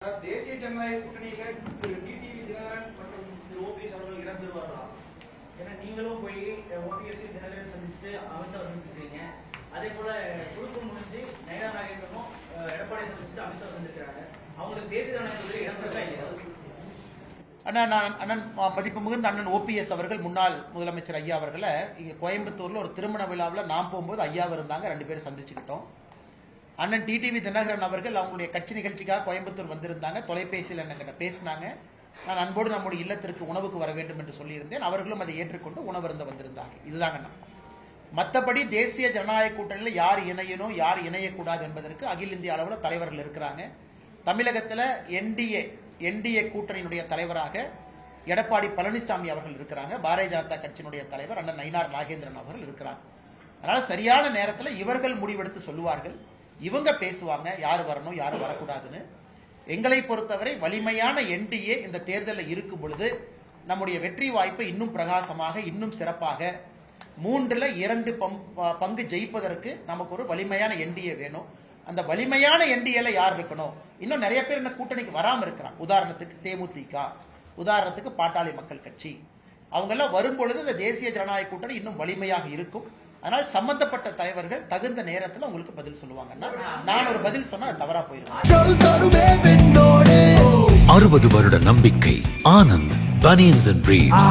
தேசிய ஜனநாயக கூட்டணியில திரு டிடிவி தினகரன் மற்றும் திரு ஓபிஎஸ் அவர்கள் இடம் பெறுவார்களா? ஏன்னா நீங்களும் போய் ஓபிஎஸ் தினகரன் சந்திச்சுட்டு அமித்ஷா சந்திச்சிருக்கீங்க. அதே போல குழுக்கு முடிஞ்சு நயனா நாகேந்திரனும் எடப்பாடி சந்திச்சுட்டு அமித்ஷா சந்திக்கிறாங்க. அவங்களுக்கு தேசிய ஜனநாயக கூட்டணியில் இடம் பெறா இல்லையா? அண்ணன் மதிப்பு மிகுந்த அண்ணன் ஓபிஎஸ் அவர்கள் முன்னாள் முதலமைச்சர் ஐயா அவர்களை இங்க கோயம்புத்தூர்ல ஒரு திருமண விழாவில் நாம் போகும்போது ஐயாவும் இருந்தாங்க, 2 பேரும் சந்திச்சுக்கிட்டோம். அண்ணன் டிடிவி தினகரன் அவர்கள் அவங்களுடைய கட்சி நிகழ்ச்சிக்காக கோயம்புத்தூர் வந்திருந்தாங்க. தொலைபேசியில் என்னங்கிட்ட பேசினாங்க. நான் அன்போடு நம்முடைய இல்லத்திற்கு உணவுக்கு வர வேண்டும் என்று சொல்லியிருந்தேன். அவர்களும் அதை ஏற்றுக்கொண்டு உணவருந்த வந்திருந்தார்கள். இதுதாங்க. மற்றபடி தேசிய ஜனநாயக கூட்டணியில் யார் இணையணும் யார் இணையக்கூடாது என்பதற்கு அகில இந்திய அளவில் தலைவர்கள் இருக்கிறாங்க. தமிழகத்தில் என்டிஏ கூட்டணியினுடைய தலைவராக எடப்பாடி பழனிசாமி அவர்கள் இருக்கிறாங்க. பாரதிய ஜனதா கட்சியினுடைய தலைவர் அண்ணன் நயினார் நாகேந்திரன் அவர்கள் இருக்கிறாங்க. அதனால சரியான நேரத்தில் இவர்கள் முடிவெடுத்து சொல்லுவார்கள். இவங்க பேசுவாங்க யார் வரணும் யார் வரக்கூடாதுன்னு. எங்களை பொறுத்தவரை வலிமையான என்டிஏ இந்த தேர்தலில் இருக்கும் பொழுது நம்முடைய வெற்றி வாய்ப்பை இன்னும் பிரகாசமாக இன்னும் சிறப்பாக 3/2 பங்கு ஜெயிப்பதற்கு நமக்கு ஒரு வலிமையான என்டிஏ வேணும். அந்த வலிமையான என்டிஏல யார் இருக்கணும்? இன்னும் நிறைய பேர் இந்த கூட்டணிக்கு வராமல் இருக்கிறாங்க. உதாரணத்துக்கு தேமுதிக, உதாரணத்துக்கு பாட்டாளி மக்கள் கட்சி, அவங்கெல்லாம் வரும்பொழுது இந்த தேசிய ஜனநாயக கூட்டணி இன்னும் வலிமையாக இருக்கும். அதனால் சம்பந்தப்பட்ட தலைவர்கள் தகுந்த நேரத்தில் உங்களுக்கு பதில் சொல்லுவாங்கன்னா, நான் ஒரு பதில் சொன்னா தவறா போயிருவேன். 60 வருட நம்பிக்கை. Anand banians and briefs.